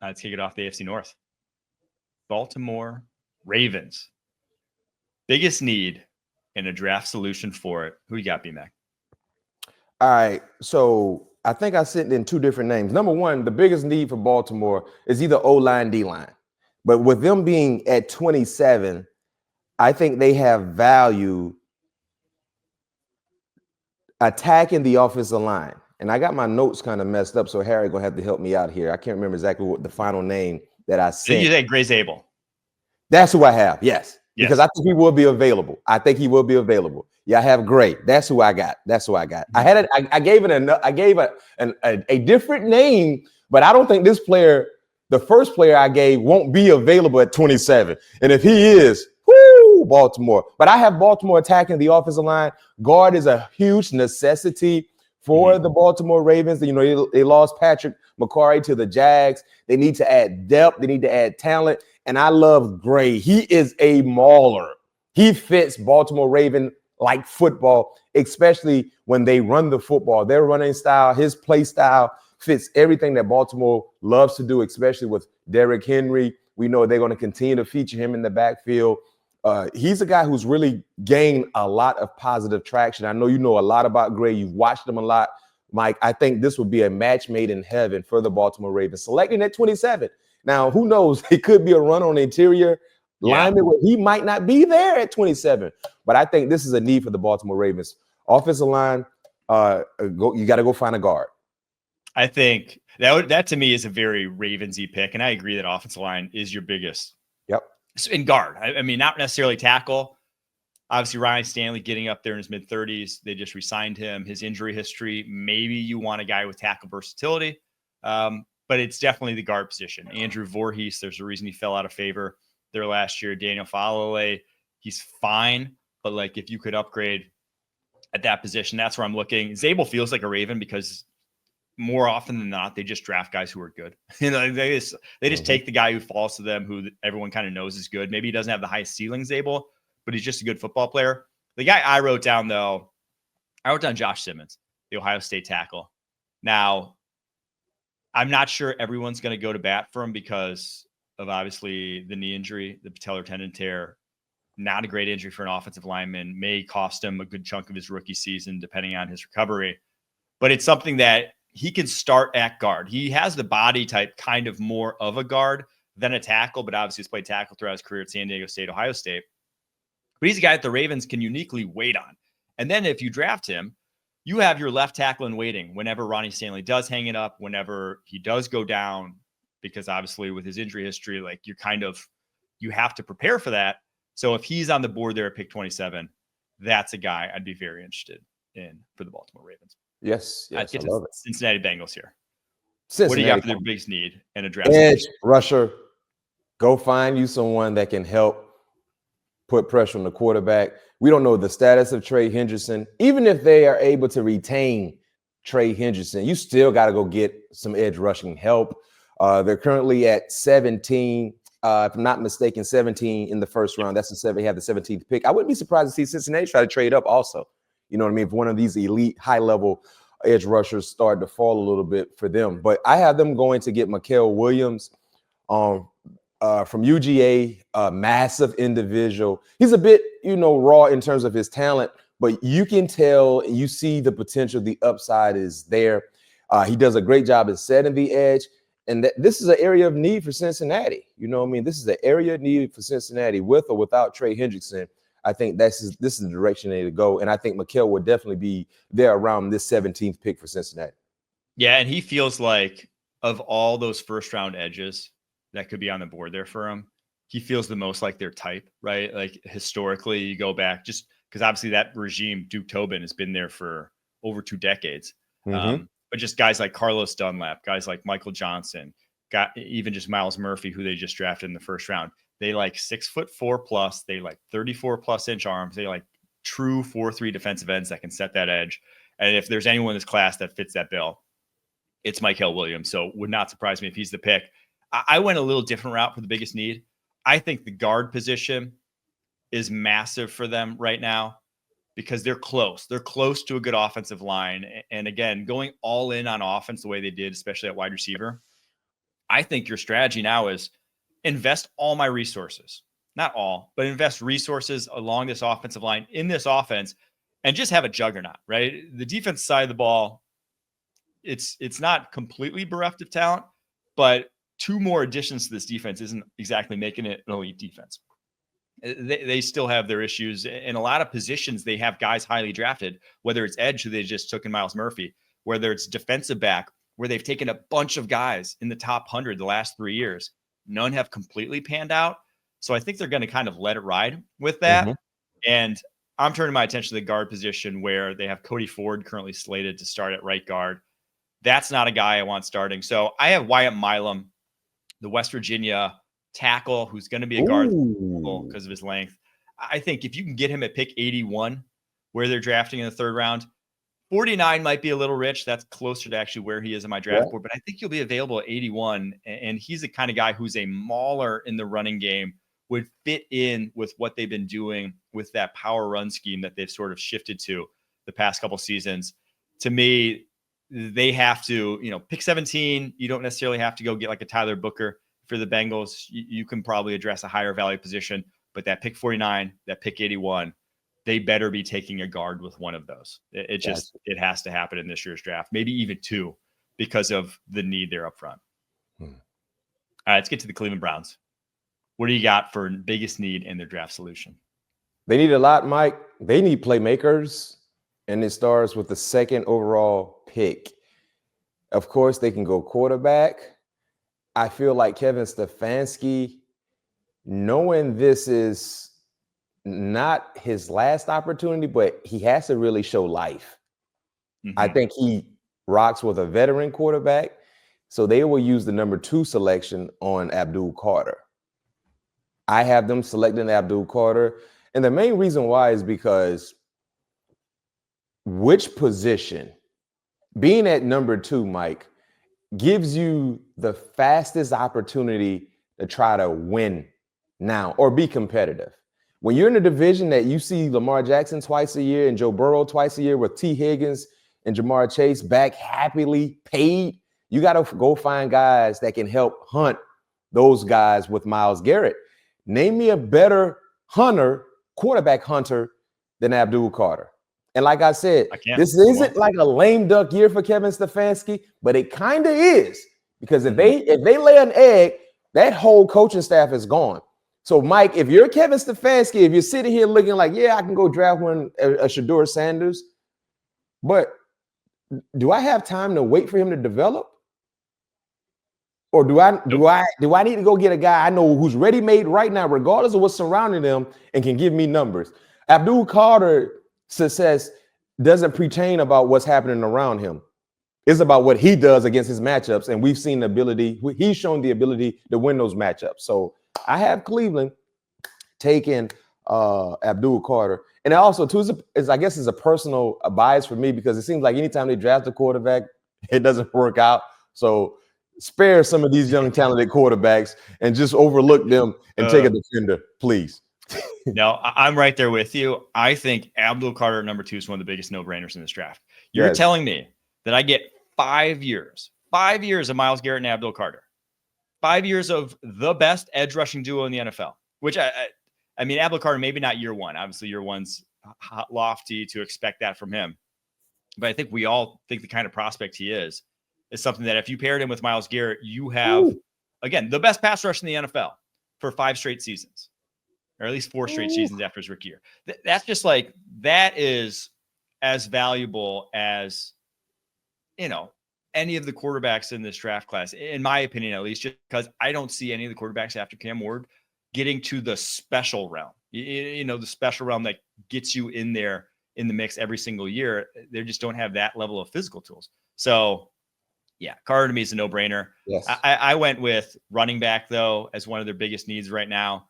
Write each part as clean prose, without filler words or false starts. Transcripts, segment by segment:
Let's kick it off the AFC North. Baltimore Ravens. Biggest need and a draft solution for it. Who you got, B-Mac? All right. So I think I sent in two different names. Number one, the biggest need for Baltimore is either O-line, D-line. But with them being at 27, I think they have value attacking the offensive line. And I got my notes kind of messed up, so Harry gonna have to help me out here. I can't remember exactly what the final name that I sent. Did you say Gray Zabel? That's who I have. Yes. Because I think he will be available. Yeah, I have Gray. That's who I got. I had it. I gave it a different name, but I don't think this player, the first player I gave, won't be available at 27. And if he is, whoo, Baltimore. But I have Baltimore attacking the offensive line. Guard is a huge necessity for the Baltimore Ravens. You know, they lost Patrick McCarry to the Jags. They need to add depth. They need to add talent. And I love Gray. He is a mauler. He fits Baltimore Raven like football, especially when they run the football. Their running style, his play style fits everything that Baltimore loves to do, especially with Derrick Henry. We know they're going to continue to feature him in the backfield. He's a guy who's really gained a lot of positive traction. I know you know a lot about Gray. You've watched him a lot, Mike. I think this would be a match made in heaven for the Baltimore Ravens. Selecting at 27. Now, who knows? It could be a run on the interior lineman where he might not be there at 27. But I think this is a need for the Baltimore Ravens. Offensive line, you got to go find a guard. I think that to me is a very Ravens-y pick, and I agree that offensive line is your biggest. Yep. In guard. I mean, not necessarily tackle. Obviously, Ryan Stanley getting up there in his mid-30s. They just re-signed him. His injury history, maybe you want a guy with tackle versatility. But it's definitely the guard position. Andrew Voorhees, there's a reason he fell out of favor there last year. Daniel Faalele, he's fine. But, like, if you could upgrade at that position, that's where I'm looking. Zabel feels like a Raven because more often than not, they just draft guys who are good. You know, they just take the guy who falls to them, who everyone kind of knows is good. Maybe he doesn't have the highest ceiling, Zabel, but he's just a good football player. The guy I wrote down, though, Josh Simmons, the Ohio State tackle. Now, I'm not sure everyone's going to go to bat for him because of obviously the knee injury, the patellar tendon tear. Not a great injury for an offensive lineman. May cost him a good chunk of his rookie season, depending on his recovery. But it's something that he can start at guard. He has the body type kind of more of a guard than a tackle, but obviously he's played tackle throughout his career at San Diego State, Ohio State. But he's a guy that the Ravens can uniquely wait on. And then if you draft him, you have your left tackle in waiting whenever Ronnie Stanley does hang it up, whenever he does go down, because obviously with his injury history, like you have to prepare for that. So if he's on the board there at pick 27, that's a guy I'd be very interested in for the Baltimore Ravens. Yes, I love it. Cincinnati Bengals here. What do you got for their biggest need and a draft? Edge rusher. Go find you someone that can help put pressure on the quarterback. We don't know the status of Trey Hendrickson. Even if they are able to retain Trey Hendrickson, you still got to go get some edge rushing help. They're currently at 17. If I'm not mistaken, 17 in the first round. That's the 7. They have the 17th pick. I wouldn't be surprised to see Cincinnati try to trade up also. You know what I mean? If one of these elite, high-level edge rushers start to fall a little bit for them. But I have them going to get Mikael Williams from UGA, a massive individual. He's a bit, raw in terms of his talent, but you can tell, you see the potential, the upside is there. He does a great job at setting the edge. And this is an area of need for Cincinnati. You know what I mean? This is an area of need for Cincinnati with or without Trey Hendrickson. I think this is the direction they need to go. And I think Mikael would definitely be there around this 17th pick for Cincinnati. Yeah, and he feels like of all those first-round edges that could be on the board there for him, he feels the most like their type, right? Like historically, you go back just because obviously that regime, Duke Tobin, has been there for over 2 decades. But just guys like Carlos Dunlap, guys like Michael Johnson, even just Miles Murphy, who they just drafted in the first round. They like 6'4" plus. They like 34 plus inch arms. They like true 4-3 defensive ends that can set that edge. And if there's anyone in this class that fits that bill, it's Mikael Williams. So would not surprise me if he's the pick. I went a little different route for the biggest need. I think the guard position is massive for them right now because they're close. They're close to a good offensive line. And again, going all in on offense the way they did, especially at wide receiver, I think your strategy now is invest all my resources, not all, but invest resources along this offensive line in this offense and just have a juggernaut, right? The defense side of the ball, it's not completely bereft of talent, but 2 more additions to this defense isn't exactly making it an elite defense. They still have their issues. In a lot of positions, they have guys highly drafted, whether it's edge, who they just took in Miles Murphy, whether it's defensive back, where they've taken a bunch of guys in the top 100 the last 3 years. None have completely panned out. So I think they're going to kind of let it ride with that. Mm-hmm. And I'm turning my attention to the guard position, where they have Cody Ford currently slated to start at right guard. That's not a guy I want starting. So I have Wyatt Milam, the West Virginia tackle, who's going to be a guard because of his length. I think if you can get him at pick 81, where they're drafting in the 3rd round, 49 might be a little rich. That's closer to actually where he is in my draft board, but I think he'll be available at 81. And he's the kind of guy who's a mauler in the running game, would fit in with what they've been doing with that power run scheme that they've sort of shifted to the past couple seasons. To me, they have to, pick 17. You don't necessarily have to go get like a Tyler Booker for the Bengals. You can probably address a higher value position, but that pick 49, that pick 81, they better be taking a guard with one of those. It has to happen in this year's draft, maybe even 2, because of the need there up front. All right, let's get to the Cleveland Browns. What do you got for biggest need in their draft solution? They need a lot, Mike. They need playmakers, and it starts with the 2nd overall pick. Of course, they can go quarterback. I feel like Kevin Stefanski, knowing this is not his last opportunity, but he has to really show life. Mm-hmm. I think he rocks with a veteran quarterback, so they will use the number 2 selection on Abdul Carter. I have them selecting Abdul Carter, and the main reason why is because which position, being at number 2, Mike, gives you the fastest opportunity to try to win now or be competitive. When you're in a division that you see Lamar Jackson twice a year and Joe Burrow twice a year, with T. Higgins and Jamar Chase back happily paid, you got to go find guys that can help hunt those guys with Myles Garrett. Name me a better quarterback hunter than Abdul Carter. And like I said, this isn't like a lame duck year for Kevin Stefanski, but it kind of is, because if they lay an egg, that whole coaching staff is gone. So, Mike, if you're Kevin Stefanski, if you're sitting here looking like, yeah, I can go draft a Shedeur Sanders, but do I have time to wait for him to develop? Or do I need to go get a guy I know who's ready-made right now, regardless of what's surrounding them, and can give me numbers? Abdul Carter success doesn't pertain about what's happening around him. It's about what he does against his matchups, and we've seen the ability. He's shown the ability to win those matchups. So I have Cleveland taking Abdul Carter, and also too is I guess is a personal bias for me, because it seems like anytime they draft a quarterback, it doesn't work out. So spare some of these young talented quarterbacks and just overlook them and take a defender, please. No, I'm right there with you. I think Abdul Carter at number 2 is one of the biggest no-brainers in this draft. You're telling me that I get 5 years of Myles Garrett and Abdul Carter, 5 years of the best edge rushing duo in the NFL, which I mean, Abdul Carter, maybe not year 1. Obviously, year 1's lofty to expect that from him. But I think we all think the kind of prospect he is something that if you paired him with Myles Garrett, you have, again, the best pass rush in the NFL for 5 straight seasons, or at least 4 straight seasons after his rookie year. That's just like, that is as valuable as, any of the quarterbacks in this draft class, in my opinion, at least, just because I don't see any of the quarterbacks after Cam Ward getting to the special realm, the special realm that gets you in there in the mix every single year. They just don't have that level of physical tools. So, yeah, Carter to me is a no-brainer. Yes. I went with running back, though, as one of their biggest needs right now.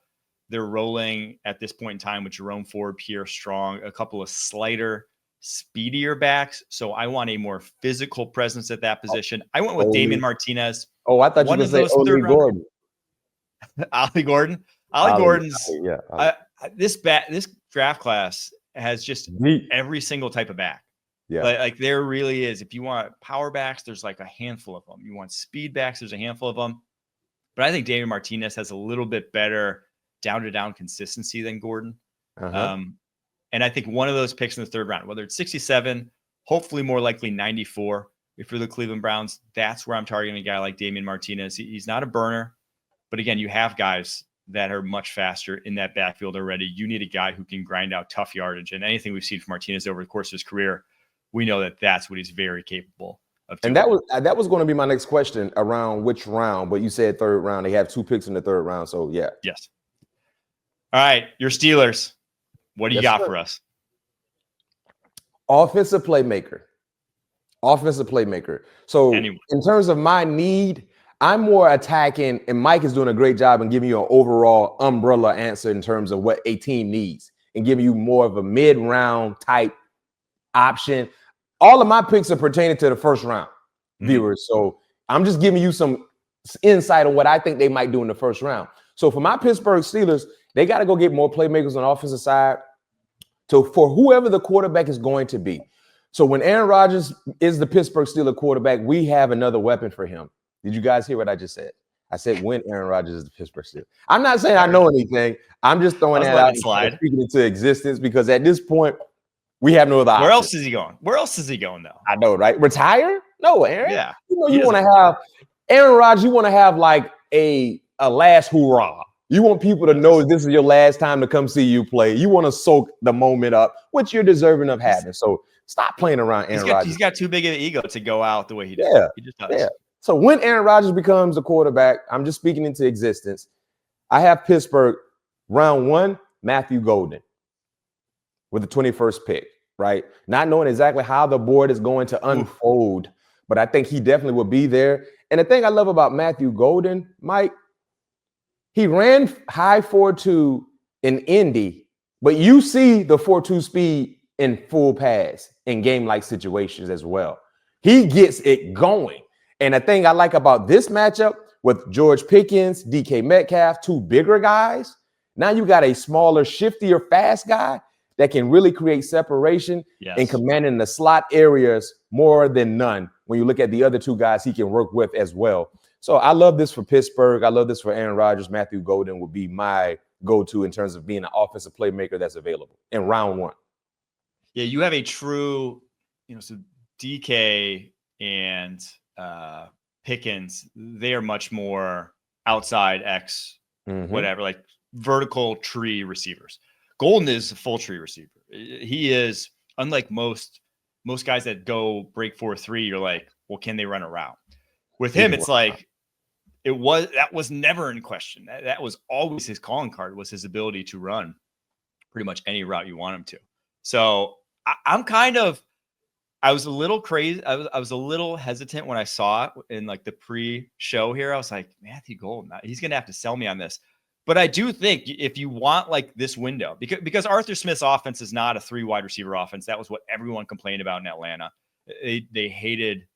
They're rolling at this point in time with Jerome Ford, Pierre Strong, a couple of slighter, speedier backs. So I want a more physical presence at that position. I went with Damian Martinez. Oh, I thought you were going to say Ollie Gordon. Ollie Gordon. Ollie Gordon's. Yeah. This draft class has just every single type of back. Yeah. Like there really is. If you want power backs, there's like a handful of them. You want speed backs, there's a handful of them. but I think David Martinez has a little bit better down-to-down consistency than Gordon. And I think one of those picks in the third round, whether it's 67, hopefully more likely 94, if you're the Cleveland Browns, that's where I'm targeting a guy like Damian Martinez. He's not a burner, but again, you have guys that are much faster in that backfield already. You need a guy who can grind out tough yardage, and anything we've seen from Martinez over the course of his career, we know that that's what he's very capable of doing. And that was going to be my next question around which round, but you said third round. They have 2 picks in the third round, so yeah. Yes. All right, your Steelers. What do you got for us? Offensive playmaker. So Anyway. In terms of my need, I'm more attacking, and Mike is doing a great job in giving you an overall umbrella answer in terms of what a team needs and giving you more of a mid-round type option. All of my picks are pertaining to the first round, viewers. So I'm just giving you some insight on what I think they might do in the first round. So for my Pittsburgh Steelers, they got to go get more playmakers on the offensive side. So for whoever the quarterback is going to be. So when Aaron Rodgers is the Pittsburgh Steelers quarterback, we have another weapon for him. Did you guys hear what I just said? I said when Aaron Rodgers is the Pittsburgh Steelers. I'm not saying I know anything. I'm just throwing that out and speaking into existence because at this point, we have no other option. Where else is he going? Where else is he going, though? I know, right? Retire? No, Aaron. Yeah. You want to have Aaron Rodgers, you want to have like a last hoorah. You want people to know this is your last time to come see you play. You want to soak the moment up, which you're deserving of having. So stop playing around Aaron Rodgers. He's got too big of an ego to go out the way he does. Yeah. He just does. Yeah. So when Aaron Rodgers becomes the quarterback, I'm just speaking into existence. I have Pittsburgh round 1, Matthew Golden with the 21st pick, right? Not knowing exactly how the board is going to unfold, but I think he definitely will be there. And the thing I love about Matthew Golden, Mike, he ran high 4.2 in Indy, but you see the 4.2 speed in full pass in game-like situations as well. He gets it going. And the thing I like about this matchup with George Pickens, DK Metcalf, 2 bigger guys, now you got a smaller, shiftier, fast guy that can really create separation and commanding the slot areas more than none. When you look at the other 2 guys he can work with as well. So I love this for Pittsburgh. I love this for Aaron Rodgers. Matthew Golden would be my go-to in terms of being an offensive playmaker that's available in round 1. Yeah, you have a true, so DK and Pickens, they are much more outside X, whatever, like vertical tree receivers. Golden is a full tree receiver. He is, unlike most guys that go break 4.3, you're like, well, can they run a route? With him, it's like, that was never in question. That was always his calling card, was his ability to run pretty much any route you want him to. So I was a little crazy. I was a little hesitant when I saw it in like the pre-show here. I was like, Matthew Golden, he's going to have to sell me on this. But I do think if you want like this window, because Arthur Smith's offense is not a 3 wide receiver offense. That was what everyone complained about in Atlanta. They hated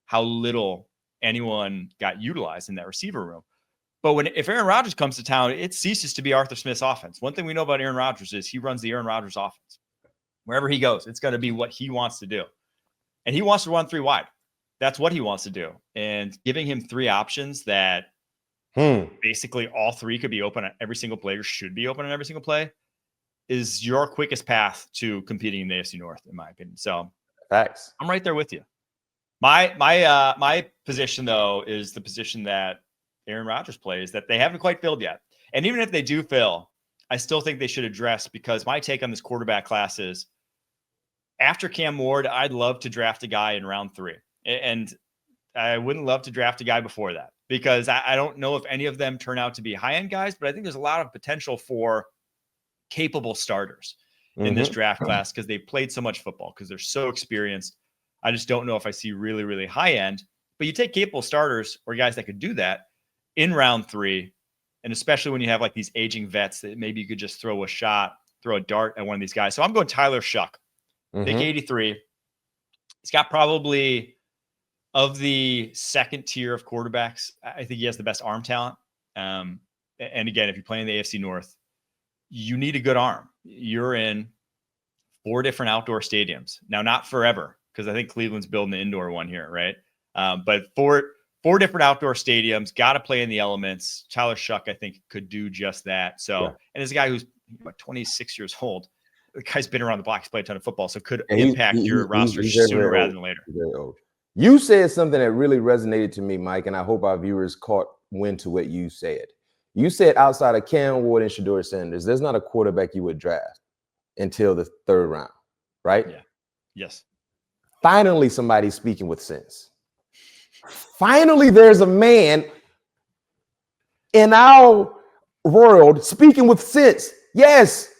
how little anyone got utilized in that receiver room. But if Aaron Rodgers comes to town, it ceases to be Arthur Smith's offense. One thing we know about Aaron Rodgers is he runs the Aaron Rodgers offense. Wherever he goes, it's going to be what he wants to do. And he wants to run 3 wide. That's what he wants to do. And giving him 3 options that basically all 3 could be open on every single play or should be open on every single play is your quickest path to competing in the AFC North, in my opinion. So thanks. I'm right there with you. My position, though, is the position that Aaron Rodgers plays that they haven't quite filled yet. And even if they do fill, I still think they should address, because my take on this quarterback class is after Cam Ward, I'd love to draft a guy in round 3. And I wouldn't love to draft a guy before that, because I don't know if any of them turn out to be high-end guys, but I think there's a lot of potential for capable starters in this draft class because they've played so much football, because they're so experienced. I just don't know if I see really, really high-end. But you take capable starters or guys that could do that in round 3, and especially when you have like these aging vets that maybe you could just throw a dart at one of these guys. So I'm going Tyler Shuck. Pick 83. He's got probably, of the second tier of quarterbacks, I think he has the best arm talent. And again, if you're playing the AFC North, you need a good arm. You're in 4 different outdoor stadiums. Now, not forever, because I think Cleveland's building the indoor one here, right? But 4 4 different outdoor stadiums, got to play in the elements. Tyler Shuck, I think, could do just that. So, and as a guy who's 26 years old, the guy's been around the block, he's played a ton of football, so could impact your roster sooner rather than later. Very old. You said something that really resonated to me, Mike, and I hope our viewers caught wind to what you said. You said outside of Cam Ward and Shedeur Sanders, there's not a quarterback you would draft until the 3rd round, right? Yeah. Yes. Finally, somebody's speaking with sense. Finally, there's a man in our world speaking with sense. Yes.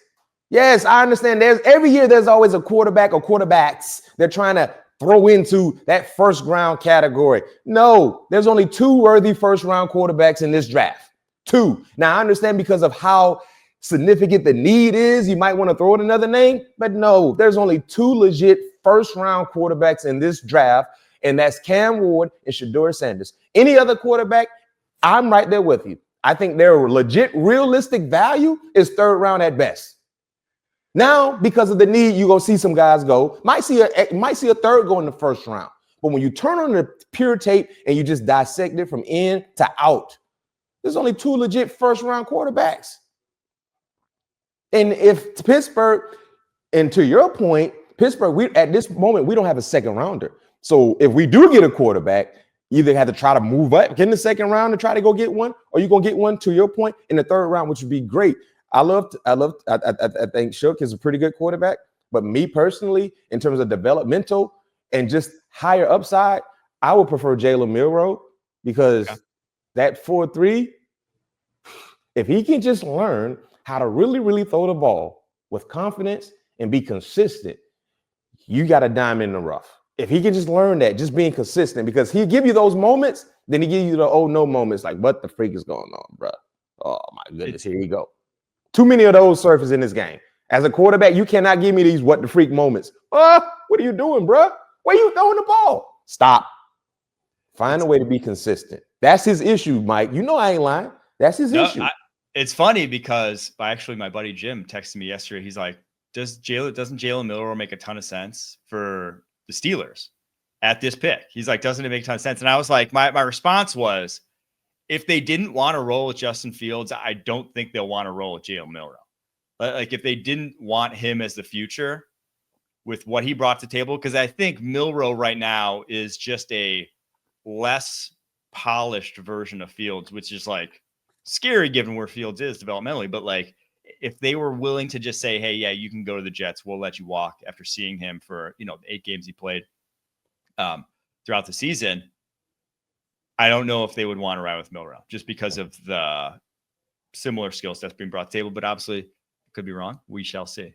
Yes, I understand. Every year there's always a quarterback or quarterbacks they're trying to throw into that 1st round category. No, there's only 2 worthy 1st round quarterbacks in this draft. 2. Now, I understand because of how significant the need is, you might want to throw in another name, but no, there's only 2 legit 1st round quarterbacks in this draft, and that's Cam Ward and Shedeur Sanders. Any other quarterback, I'm right there with you. I think their legit, realistic value is 3rd round at best. Now, because of the need, you're going to see some guys go. Might see a 3rd go in the 1st round. But when you turn on the pure tape and you just dissect it from in to out, there's only 2 legit 1st round quarterbacks. And if Pittsburgh, and to your point, Pittsburgh, at this moment, we don't have a 2nd rounder. So if we do get a quarterback, you either have to try to move up, get in the 2nd round and try to go get one, or you're going to get one, to your point, in the 3rd round, which would be great. I think Shook is a pretty good quarterback, but me personally, in terms of developmental and just higher upside, I would prefer Jalen Milroe because that 4-3, if he can just learn how to really, really throw the ball with confidence and be consistent, you got a diamond in the rough. If he can just learn that, just being consistent, because he'll give you those moments, then he give you the oh no moments, like what the freak is going on, bro? Oh my goodness, here you go. Too many of those surface in this game. As a quarterback, you cannot give me these what the freak moments. What are you doing, bro? Where you throwing the ball? Stop. Find a way to be consistent. That's his issue, Mike. You know I ain't lying. That's his issue. It's funny because actually my buddy Jim texted me yesterday. He's like, doesn't Jalen Milroe make a ton of sense for the Steelers at this pick? He's like, doesn't it make a ton of sense? And I was like, my response was, if they didn't want to roll with Justin Fields, I don't think they'll want to roll with Jalen Milroe. Like if they didn't want him as the future with what he brought to the table, because I think Milroe right now is just a less polished version of Fields, which is like scary given where Fields is developmentally. But like if they were willing to just say, hey, yeah, you can go to the Jets, we'll let you walk after seeing him for, the 8 games he played throughout the season, I don't know if they would want to ride with Milroe just because of the similar skill sets being brought to the table, but obviously it could be wrong. We shall see.